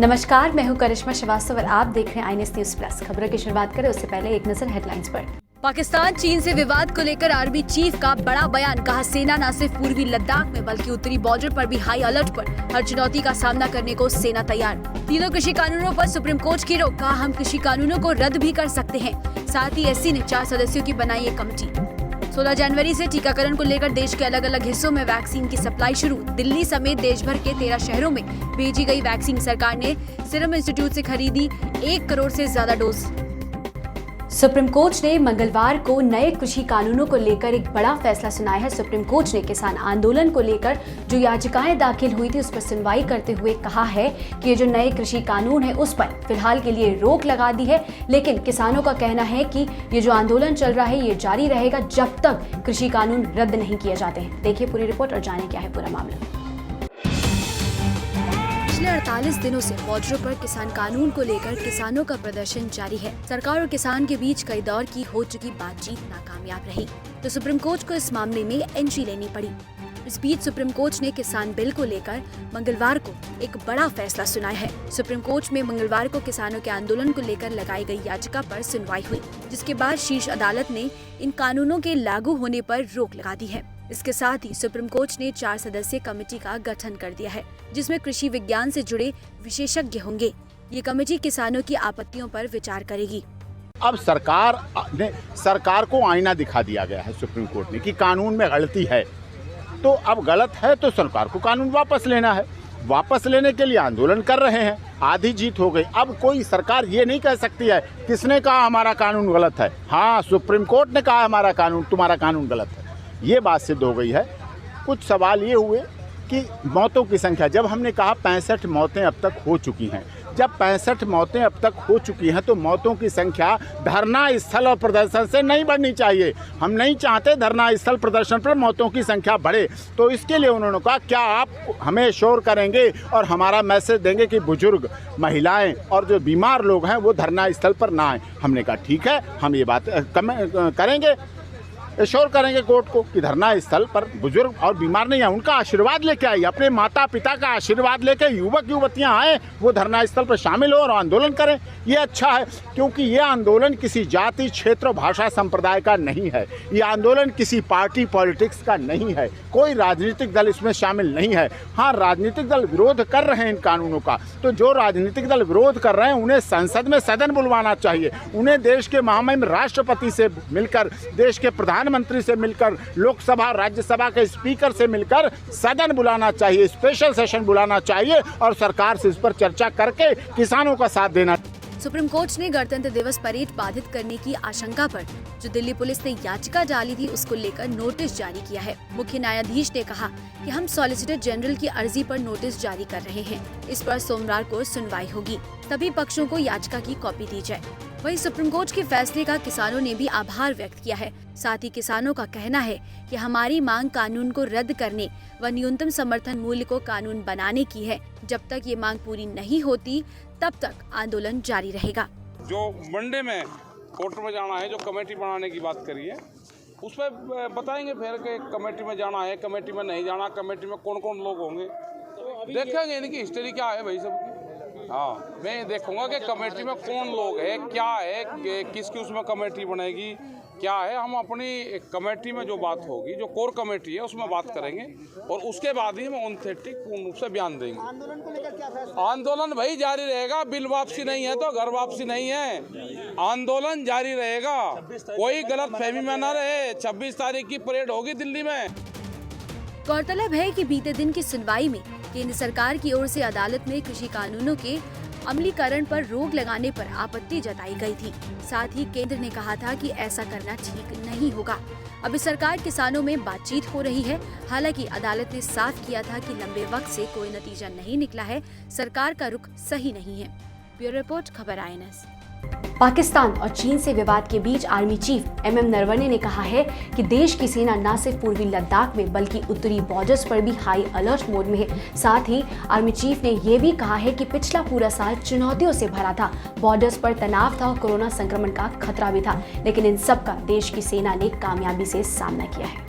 नमस्कार, मैं हूं करिश्मा श्रीवास्तव और आप देख रहे हैं INS न्यूज प्लस। खबरों की शुरुआत करें उससे पहले एक नजर हेडलाइंस पर। पाकिस्तान चीन से विवाद को लेकर आर्मी चीफ का बड़ा बयान। कहा, सेना न सिर्फ पूर्वी लद्दाख में बल्कि उत्तरी बॉर्डर पर भी हाई अलर्ट पर। हर चुनौती का सामना करने को सेना तैयार। तीनों कृषि कानूनों पर सुप्रीम कोर्ट की रोक। कहा, हम कृषि कानूनों को रद्द भी कर सकते हैं। साथ ही SC ने 4 सदस्यों की बनाई एक कमेटी। 16 जनवरी से टीकाकरण को लेकर देश के अलग अलग हिस्सों में वैक्सीन की सप्लाई शुरू। दिल्ली समेत देश भर के 13 शहरों में भेजी गई वैक्सीन। सरकार ने सीरम इंस्टीट्यूट से खरीदी 1 करोड़ से ज्यादा डोज। सुप्रीम कोर्ट ने मंगलवार को नए कृषि कानूनों को लेकर एक बड़ा फैसला सुनाया है। सुप्रीम कोर्ट ने किसान आंदोलन को लेकर जो याचिकाएं दाखिल हुई थी उस पर सुनवाई करते हुए कहा है कि ये जो नए कृषि कानून है उस पर फिलहाल के लिए रोक लगा दी है, लेकिन किसानों का कहना है कि ये जो आंदोलन चल रहा है ये जारी रहेगा जब तक कृषि कानून रद्द नहीं किए जाते हैं। देखिए पूरी रिपोर्ट और जाने क्या है पूरा मामला। पिछले 48 दिनों से बॉर्डरों पर किसान कानून को लेकर किसानों का प्रदर्शन जारी है। सरकार और किसान के बीच कई दौर की हो चुकी बातचीत नाकामयाब रही, तो सुप्रीम कोर्ट को इस मामले में एंट्री लेनी पड़ी। इस बीच सुप्रीम कोर्ट ने किसान बिल को लेकर मंगलवार को एक बड़ा फैसला सुनाया है। सुप्रीम कोर्ट में मंगलवार को किसानों के आंदोलन को लेकर लगाई गई याचिका पर सुनवाई हुई, जिसके बाद शीर्ष अदालत ने इन कानूनों के लागू होने पर रोक लगा दी है। इसके साथ ही सुप्रीम कोर्ट ने 4 सदस्यीय कमेटी का गठन कर दिया है, जिसमें कृषि विज्ञान से जुड़े विशेषज्ञ होंगे। ये कमेटी किसानों की आपत्तियों पर विचार करेगी। अब सरकार को आईना दिखा दिया गया है सुप्रीम कोर्ट ने कि कानून में गलती है, तो अब गलत है तो सरकार को कानून वापस लेना है। वापस लेने के लिए आंदोलन कर रहे हैं, आधी जीत हो गई। अब कोई सरकार ये नहीं कह सकती है किसने कहा हमारा कानून गलत है। हाँ, सुप्रीम कोर्ट ने कहा तुम्हारा कानून गलत है, ये बात सिद्ध हो गई है। कुछ सवाल ये हुए कि मौतों की संख्या, जब हमने कहा 65 मौतें अब तक हो चुकी हैं, जब 65 मौतें अब तक हो चुकी हैं तो मौतों की संख्या धरना स्थल और प्रदर्शन से नहीं बढ़नी चाहिए। हम नहीं चाहते धरना स्थल प्रदर्शन पर मौतों की संख्या बढ़े, तो इसके लिए उन्होंने कहा क्या आप हमें श्योर करेंगे और हमारा मैसेज देंगे कि बुजुर्ग, महिलाएं और जो बीमार लोग हैं वो धरना स्थल पर ना आए। हमने कहा ठीक है, हम ये बात करेंगे, श्योर करेंगे कोर्ट को कि धरना स्थल पर बुजुर्ग और बीमार नहीं है, उनका आशीर्वाद लेके आइए, अपने माता पिता का आशीर्वाद लेके युवक युवतियां आए, वो धरना स्थल पर शामिल हो और आंदोलन करें। ये अच्छा है, क्योंकि ये आंदोलन किसी जाति, क्षेत्र, भाषा, संप्रदाय का नहीं है। ये आंदोलन किसी पार्टी पॉलिटिक्स का नहीं है, कोई राजनीतिक दल इसमें शामिल नहीं है। हाँ, राजनीतिक दल विरोध कर रहे हैं इन कानूनों का, तो जो राजनीतिक दल विरोध कर रहे हैं उन्हें संसद में सदन बुलवाना चाहिए। उन्हें देश के महामहिम राष्ट्रपति से मिलकर, देश के प्रधानमंत्री से मिलकर, लोकसभा राज्यसभा के स्पीकर से मिलकर सदन बुलाना चाहिए, स्पेशल सेशन बुलाना चाहिए और सरकार से इस पर चर्चा करके किसानों का साथ देना। सुप्रीम कोर्ट ने गणतंत्र दिवस परेड बाधित करने की आशंका पर जो दिल्ली पुलिस ने याचिका डाली थी उसको लेकर नोटिस जारी किया है। मुख्य न्यायाधीश ने कहा कि हम सॉलिसिटर जनरल की अर्जी पर नोटिस जारी कर रहे हैं। इस पर सोमवार को सुनवाई होगी, सभी पक्षों को याचिका की कॉपी दी जाए। वहीं सुप्रीम कोर्ट के फैसले का किसानों ने भी आभार व्यक्त किया है। साथ ही किसानों का कहना है कि हमारी मांग कानून को रद्द करने व न्यूनतम समर्थन मूल्य को कानून बनाने की है। जब तक ये मांग पूरी नहीं होती तब तक आंदोलन जारी रहेगा। जो मंडे में कोर्ट में जाना है, जो कमेटी बनाने की बात करी है, उस पर बताएंगे फिर कि कमेटी में जाना है, कमेटी में नहीं जाना, कमेटी में कौन कौन लोग होंगे, देखेंगे इनकी हिस्ट्री क्या है भाई सबकी। हाँ, मैं देखूंगा कि कमेटी में कौन लोग है, क्या है, किसकी उसमें कमेटी बनेगी, क्या है। हम अपनी कमेटी में जो बात होगी, जो कोर कमेटी है उसमें बात करेंगे और उसके बाद ही हम ऑथेंटिक पूर्ण रूप से बयान देंगे। आंदोलन को लेकर क्या फैसला? आंदोलन भाई जारी रहेगा, बिल वापसी नहीं है तो घर वापसी नहीं है, आंदोलन जारी रहेगा। कोई गलत फहमी में न रहे। 26 तारीख की परेड होगी दिल्ली में। गौरतलब है कि बीते दिन की सुनवाई में केंद्र सरकार की ओर से अदालत में कृषि कानूनों के अमलीकरण पर रोक लगाने पर आपत्ति जताई गई थी। साथ ही केंद्र ने कहा था कि ऐसा करना ठीक नहीं होगा। अभी सरकार किसानों में बातचीत हो रही है। हालांकि अदालत ने साफ किया था कि लंबे वक्त से कोई नतीजा नहीं निकला है, सरकार का रुख सही नहीं है। ब्यूरो रिपोर्ट, खबर INS। पाकिस्तान और चीन से विवाद के बीच आर्मी चीफ MM नरवणे ने कहा है कि देश की सेना न सिर्फ पूर्वी लद्दाख में बल्कि उत्तरी बॉर्डर्स पर भी हाई अलर्ट मोड में है। साथ ही आर्मी चीफ ने यह भी कहा है कि पिछला पूरा साल चुनौतियों से भरा था। बॉर्डर्स पर तनाव था और कोरोना संक्रमण का खतरा भी था, लेकिन इन सब का देश की सेना ने कामयाबी से सामना किया है।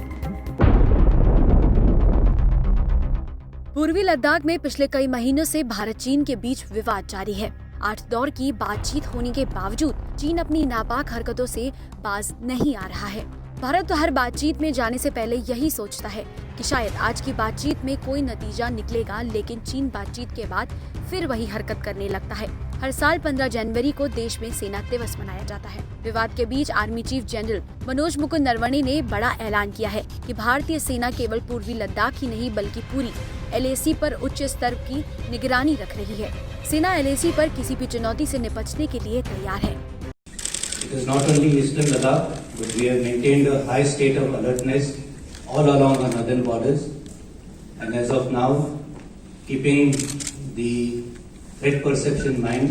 पूर्वी लद्दाख में पिछले कई महीनों से भारत चीन के बीच विवाद जारी है। 8 दौर की बातचीत होने के बावजूद चीन अपनी नापाक हरकतों से बाज नहीं आ रहा है। भारत तो हर बातचीत में जाने से पहले यही सोचता है कि शायद आज की बातचीत में कोई नतीजा निकलेगा, लेकिन चीन बातचीत के बाद फिर वही हरकत करने लगता है। हर साल 15 जनवरी को देश में सेना दिवस मनाया जाता है। विवाद के बीच army chief general Manoj Mukund Naravane ने बड़ा ऐलान किया है कि भारतीय सेना केवल पूर्वी लद्दाख ही नहीं बल्कि पूरी LAC पर उच्च स्तर की निगरानी रख रही है। सेना LAC पर किसी भी चुनौती से निपटने के लिए तैयार है। It is not only eastern Ladakh, but we have maintained a high state of alertness all along our northern borders. And as of now, keeping the threat perception in mind,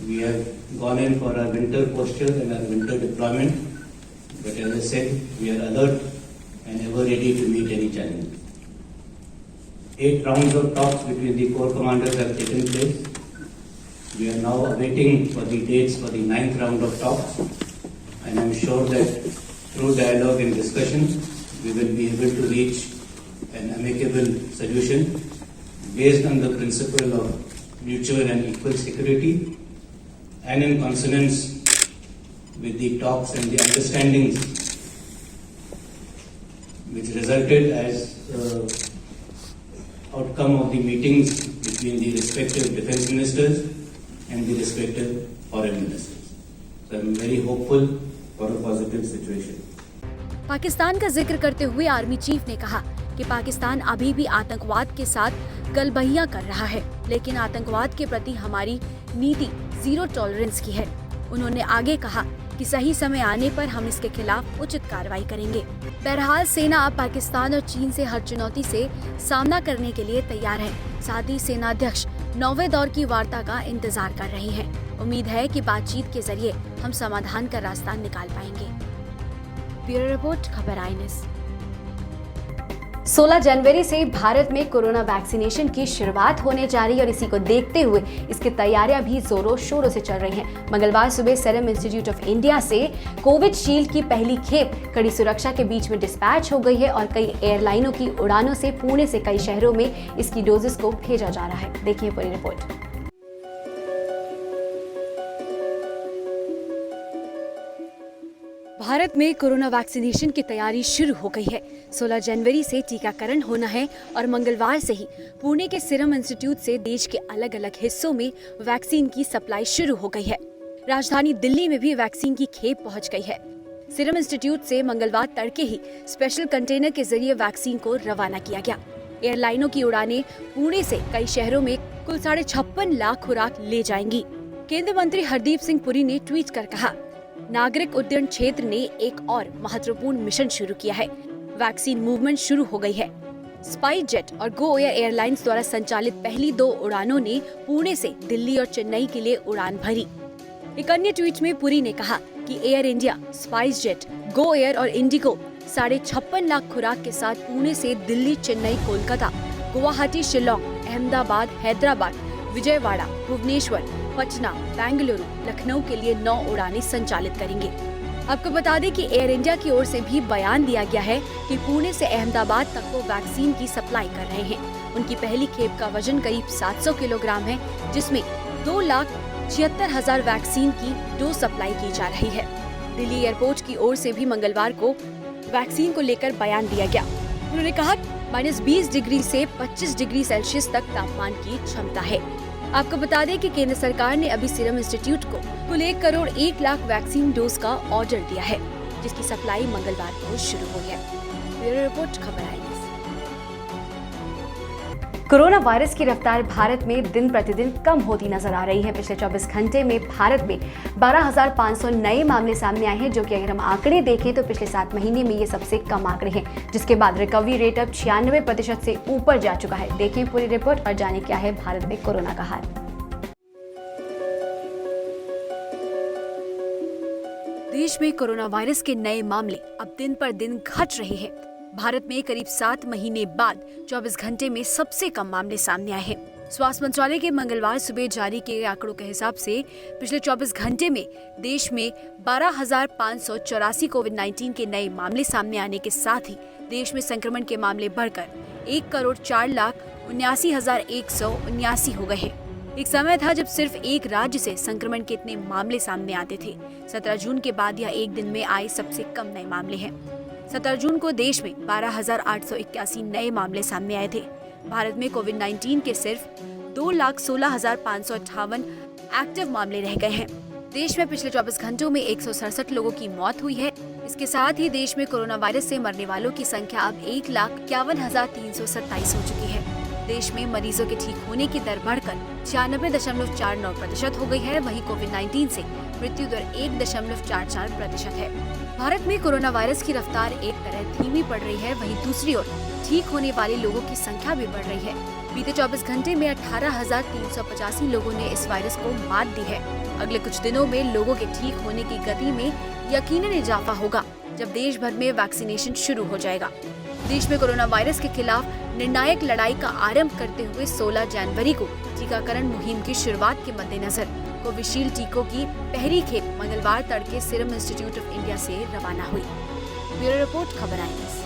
we have gone in for our winter posture and our winter deployment. But as I said, we are alert and ever ready to meet any challenge. 8 rounds of talks between the corps commanders have taken place. We are now awaiting for the dates for the 9th round of talks, and I am sure that through dialogue and discussion, we will be able to reach an amicable solution based on the principle of mutual and equal security and in consonance with the talks and the understandings which resulted as outcome of the meetings between the respective defense ministers and the respective foreign ministers. So I am very hopeful for a positive situation. Pakistan का जिक्र करते हुए army chief ने कहा कि पाकिस्तान अभी भी आतंकवाद के साथ गलबहियां कर रहा है, लेकिन आतंकवाद के प्रति हमारी नीति 0 टॉलरेंस की है। उन्होंने आगे कहा कि सही समय आने पर हम इसके खिलाफ उचित कार्रवाई करेंगे। बहरहाल सेना अब पाकिस्तान और चीन से हर चुनौती से सामना करने के लिए तैयार है। साथ ही सेना अध्यक्ष 9वें दौर की वार्ता का इंतजार कर रहे हैं। उम्मीद है कि बातचीत के जरिए हम समाधान का रास्ता निकाल पाएंगे। ब्यूरो रिपोर्ट, खबर INS। 16 जनवरी से भारत में कोरोना वैक्सीनेशन की शुरुआत होने जा रही है और इसी को देखते हुए इसकी तैयारियां भी जोरों शोरों से चल रही हैं। मंगलवार सुबह सीरम इंस्टीट्यूट ऑफ इंडिया से कोविशील्ड की पहली खेप कड़ी सुरक्षा के बीच में डिस्पैच हो गई है और कई एयरलाइनों की उड़ानों से पुणे से कई शहरों में इसकी डोजेस को भेजा जा रहा है। देखिए पूरी रिपोर्ट। भारत में कोरोना वैक्सीनेशन की तैयारी शुरू हो गई है। 16 जनवरी से टीकाकरण होना है और मंगलवार से ही पुणे के सीरम इंस्टीट्यूट से देश के अलग अलग हिस्सों में वैक्सीन की सप्लाई शुरू हो गई है। राजधानी दिल्ली में भी वैक्सीन की खेप पहुंच गई है। सीरम इंस्टीट्यूट से मंगलवार तड़के ही स्पेशल कंटेनर के जरिए वैक्सीन को रवाना किया गया। एयरलाइनों की उड़ानें पुणे से कई शहरों में कुल 56.5 लाख खुराक ले जाएंगी। केंद्रीय मंत्री हरदीप सिंह पुरी ने ट्वीट कर कहा, नागरिक उड्डयन क्षेत्र ने एक और महत्वपूर्ण मिशन शुरू किया है। वैक्सीन मूवमेंट शुरू हो गई है। स्पाइस जेट और गो एयर एयरलाइंस द्वारा संचालित पहली 2 उड़ानों ने पुणे से दिल्ली और चेन्नई के लिए उड़ान भरी। एक अन्य ट्वीट में पुरी ने कहा कि air India, spice jet, Go Air और इंडिगो 56.5 लाख खुराक के साथ पुणे से दिल्ली, चेन्नई, कोलकाता, गुवाहाटी, शिलोंग, अहमदाबाद, हैदराबाद, विजयवाड़ा, भुवनेश्वर, पटना, बेंगलुरु, लखनऊ के लिए 9 उड़ानें संचालित करेंगे। आपको बता दें कि एयर इंडिया की ओर से भी बयान दिया गया है कि पुणे से अहमदाबाद तक वो वैक्सीन की सप्लाई कर रहे हैं। उनकी पहली खेप का वजन करीब 700 किलोग्राम है, जिसमें 2,76,000 वैक्सीन की डोज सप्लाई की जा रही है। दिल्ली एयरपोर्ट की ओर से भी मंगलवार को वैक्सीन को लेकर बयान दिया गया। उन्होंने कहा -20 डिग्री से 25 डिग्री सेल्सियस तक तापमान की क्षमता है। आपको बता दें कि केंद्र सरकार ने अभी सीरम इंस्टीट्यूट को कुल 1 करोड़ 1 लाख वैक्सीन डोज का ऑर्डर दिया है, जिसकी सप्लाई मंगलवार को शुरू हुई है। ब्यूरो रिपोर्ट, खबर INS। कोरोना वायरस की रफ्तार भारत में दिन प्रतिदिन कम होती नजर आ रही है। पिछले 24 घंटे में भारत में 12,500 नए मामले सामने आए हैं, जो कि अगर हम आंकड़े देखें तो पिछले 7 महीने में ये सबसे कम आंकड़े हैं, जिसके बाद रिकवरी रेट अब 96% से ऊपर जा चुका है। देखें पूरी रिपोर्ट और जाने क्या है भारत में कोरोना का हाल। देश में कोरोना वायरस के नए मामले अब दिन पर दिन घट रहे हैं। भारत में करीब 7 महीने बाद 24 घंटे में सबसे कम मामले सामने आए हैं। स्वास्थ्य मंत्रालय के मंगलवार सुबह जारी किए गए आंकड़ों के हिसाब से पिछले 24 घंटे में देश में 12,584 कोविड-19 के नए मामले सामने आने के साथ ही देश में संक्रमण के मामले बढ़कर 1 करोड़ 4 लाख 79,179 हो गए हैं। एक समय था जब सिर्फ एक राज्य से संक्रमण के इतने मामले सामने आते थे। 17 जून के बाद यह एक दिन में आए सबसे कम नए मामले हैं। 17 जून को देश में 12,881 नए मामले सामने आए थे। भारत में कोविड-19 के सिर्फ 2,16,558 एक्टिव मामले रह गए हैं। देश में पिछले 24 घंटों में 167 लोगों की मौत हुई है। इसके साथ ही देश में कोरोना वायरस से मरने वालों की संख्या अब 1,51,327 हो चुकी है। देश में मरीजों के ठीक होने की दर बढ़कर 96.49% हो गई है। वहीं कोविड-19 से मृत्यु दर 1.44% है। भारत में कोरोना वायरस की रफ्तार एक तरह धीमी पड़ रही है, वहीं दूसरी ओर ठीक होने वाले लोगों की संख्या भी बढ़ रही है। बीते 24 घंटे में 18,385 लोगों ने इस वायरस को मात दी है। अगले कुछ दिनों में लोगों के ठीक होने की गति में यकीनन इजाफा होगा, जब देश भर में वैक्सीनेशन शुरू हो जाएगा। देश में कोरोना वायरस के खिलाफ निर्णायक लड़ाई का आरंभ करते हुए 16 जनवरी को टीकाकरण मुहिम की शुरुआत के मद्देनजर कोविशील्ड टीकों की पहली खेप मंगलवार तड़के सीरम इंस्टीट्यूट ऑफ इंडिया से रवाना हुई। ब्यूरो रिपोर्ट, खबर INS।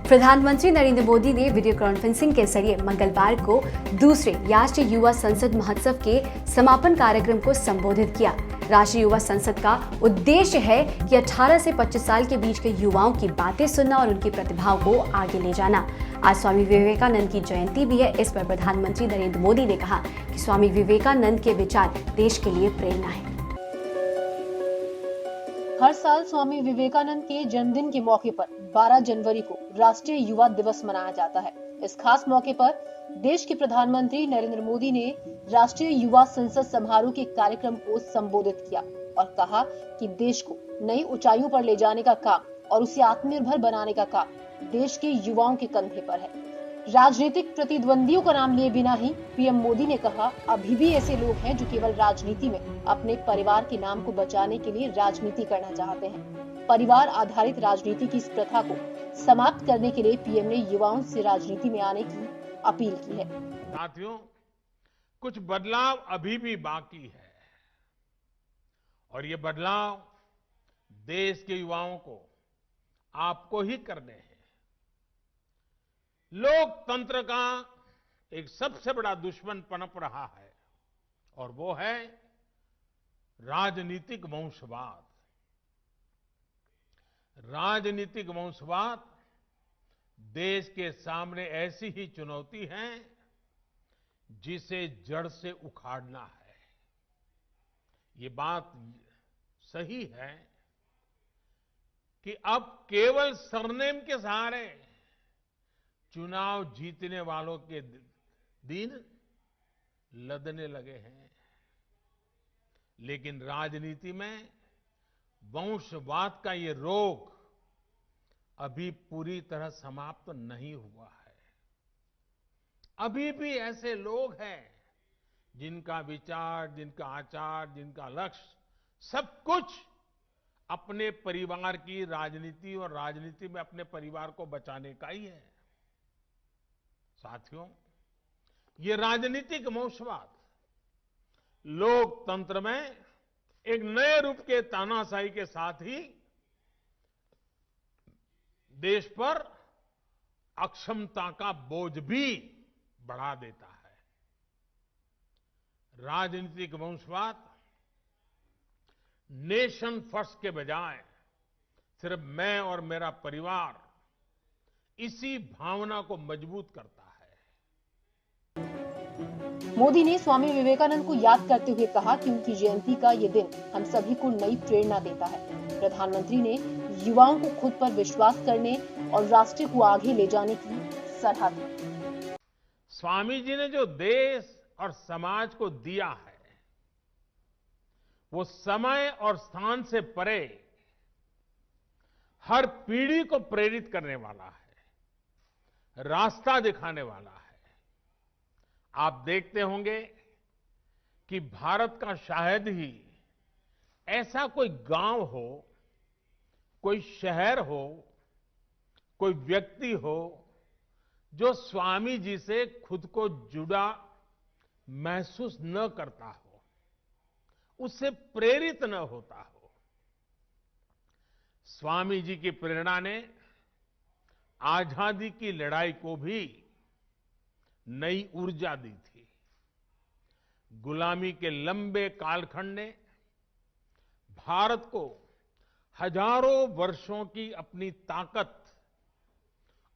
प्रधानमंत्री नरेंद्र मोदी ने वीडियो कॉन्फ्रेंसिंग के जरिए मंगलवार को दूसरे राष्ट्रीय युवा संसद महोत्सव के समापन कार्यक्रम को संबोधित किया। राष्ट्रीय युवा संसद का उद्देश्य है कि 18 से 25 साल के बीच के युवाओं की बातें सुनना और उनकी प्रतिभाओं को आगे ले जाना। आज स्वामी विवेकानंद की जयंती भी है। इस पर प्रधानमंत्री नरेंद्र मोदी ने कहा कि स्वामी विवेकानंद के विचार देश के लिए प्रेरणा है। हर साल स्वामी विवेकानंद के जन्मदिन के मौके पर 12 जनवरी को राष्ट्रीय युवा दिवस मनाया जाता है। इस खास मौके पर देश के प्रधानमंत्री नरेंद्र मोदी ने राष्ट्रीय युवा संसद समारोह के कार्यक्रम को संबोधित किया और कहा कि देश को नई ऊंचाइयों पर ले जाने का काम और उसे आत्मनिर्भर बनाने का काम देश के युवाओं के कंधे पर है। राजनीतिक प्रतिद्वंदियों का नाम लिए बिना ही पीएम मोदी ने कहा, अभी भी ऐसे लोग हैं जो केवल राजनीति में अपने परिवार के नाम को बचाने के लिए राजनीति करना चाहते हैं। परिवार आधारित राजनीति की इस प्रथा को समाप्त करने के लिए पीएम ने युवाओं से राजनीति में आने की अपील की है। साथियों, कुछ बदलाव अभी भी बाकी है और ये बदलाव देश के युवाओं को, आपको ही करने हैं। लोकतंत्र का एक सबसे बड़ा दुश्मन पनप रहा है और वो है राजनीतिक वंशवाद। राजनीतिक वंशवाद देश के सामने ऐसी ही चुनौती है जिसे जड़ से उखाड़ना है। ये बात सही है कि अब केवल सरनेम के सहारे चुनाव जीतने वालों के दिन लदने लगे हैं, लेकिन राजनीति में वंशवाद का ये रोग अभी पूरी तरह समाप्त नहीं हुआ है। अभी भी ऐसे लोग हैं जिनका विचार, जिनका आचार, जिनका लक्ष्य सब कुछ अपने परिवार की राजनीति और राजनीति में अपने परिवार को बचाने का ही है। साथियों, ये राजनीतिक वंशवाद लोकतंत्र में एक नए रूप के तानाशाही के साथ ही देश पर अक्षमता का बोझ भी बढ़ा देता है। राजनीतिक वंशवाद नेशन फर्स्ट के बजाय सिर्फ मैं और मेरा परिवार, इसी भावना को मजबूत करता है। मोदी ने स्वामी विवेकानंद को याद करते हुए कहा कि उनकी जयंती का ये दिन हम सभी को नई प्रेरणा देता है। प्रधानमंत्री ने युवाओं को खुद पर विश्वास करने और राष्ट्र को आगे ले जाने की सलाह दी। स्वामी जी ने जो देश और समाज को दिया है, वो समय और स्थान से परे हर पीढ़ी को प्रेरित करने वाला है, रास्ता दिखाने वाला है। आप देखते होंगे कि भारत का शायद ही ऐसा कोई गांव हो, कोई शहर हो, कोई व्यक्ति हो जो स्वामी जी से खुद को जुड़ा महसूस न करता हो, उससे प्रेरित न होता हो। स्वामी जी की प्रेरणा ने आजादी की लड़ाई को भी नई ऊर्जा दी थी। गुलामी के लंबे कालखंड ने भारत को हजारों वर्षों की अपनी ताकत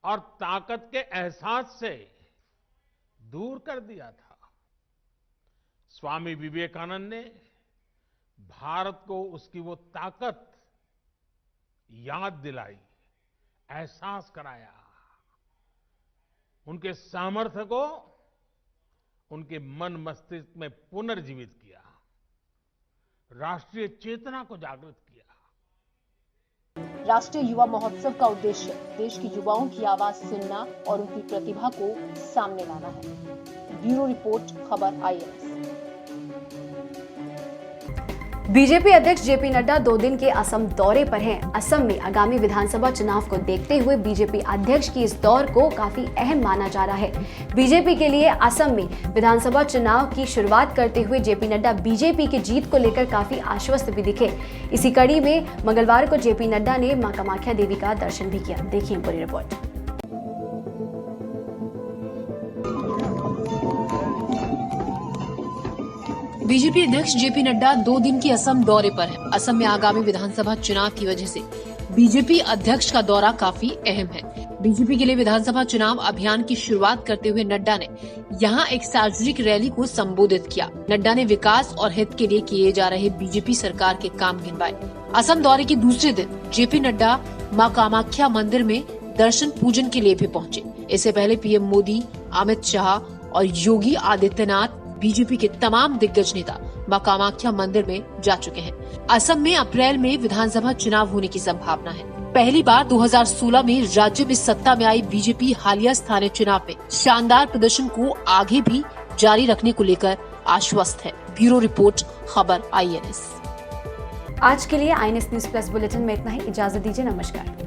और ताकत के एहसास से दूर कर दिया था। स्वामी विवेकानंद ने भारत को उसकी वो ताकत याद दिलाई, एहसास कराया, उनके सामर्थ्य को उनके मन मस्तिष्क में पुनर्जीवित किया, राष्ट्रीय चेतना को जागृत किया। राष्ट्रीय युवा महोत्सव का उद्देश्य देश के युवाओं की आवाज सुनना और उनकी प्रतिभा को सामने लाना है। ब्यूरो रिपोर्ट, खबर IANS। बीजेपी अध्यक्ष जेपी नड्डा 2 दिन के असम दौरे पर हैं। असम में आगामी विधानसभा चुनाव को देखते हुए बीजेपी अध्यक्ष की इस दौर को काफी अहम माना जा रहा है। बीजेपी के लिए असम में विधानसभा चुनाव की शुरुआत करते हुए जेपी नड्डा बीजेपी की जीत को लेकर काफी आश्वस्त भी दिखे। इसी कड़ी में मंगलवार को जेपी नड्डा ने मां कामाख्या देवी का दर्शन भी किया। देखिए पूरी रिपोर्ट। बीजेपी अध्यक्ष जेपी नड्डा 2 दिन की असम दौरे पर हैं। असम में आगामी विधानसभा चुनाव की वजह से बीजेपी अध्यक्ष का दौरा काफी अहम है। बीजेपी के लिए विधानसभा चुनाव अभियान की शुरुआत करते हुए नड्डा ने यहां एक सार्वजनिक रैली को संबोधित किया। नड्डा ने विकास और हित के लिए किए जा रहे बीजेपी सरकार के काम गिनवाए। असम दौरे के दूसरे दिन जेपी नड्डा मां कामाख्या मंदिर में दर्शन पूजन के लिए भी पहुंचे। इससे पहले पीएम मोदी, अमित शाह और योगी आदित्यनाथ बीजेपी के तमाम दिग्गज नेता मां कामाख्या मंदिर में जा चुके हैं। असम में अप्रैल में विधानसभा चुनाव होने की संभावना है। पहली बार 2016 में राज्य में सत्ता में आई बीजेपी हालिया स्थानीय चुनाव में शानदार प्रदर्शन को आगे भी जारी रखने को लेकर आश्वस्त है। ब्यूरो रिपोर्ट, खबर IANS। आज के लिए IANS न्यूज प्लस बुलेटिन में इतना ही। इजाजत दीजिए, नमस्कार।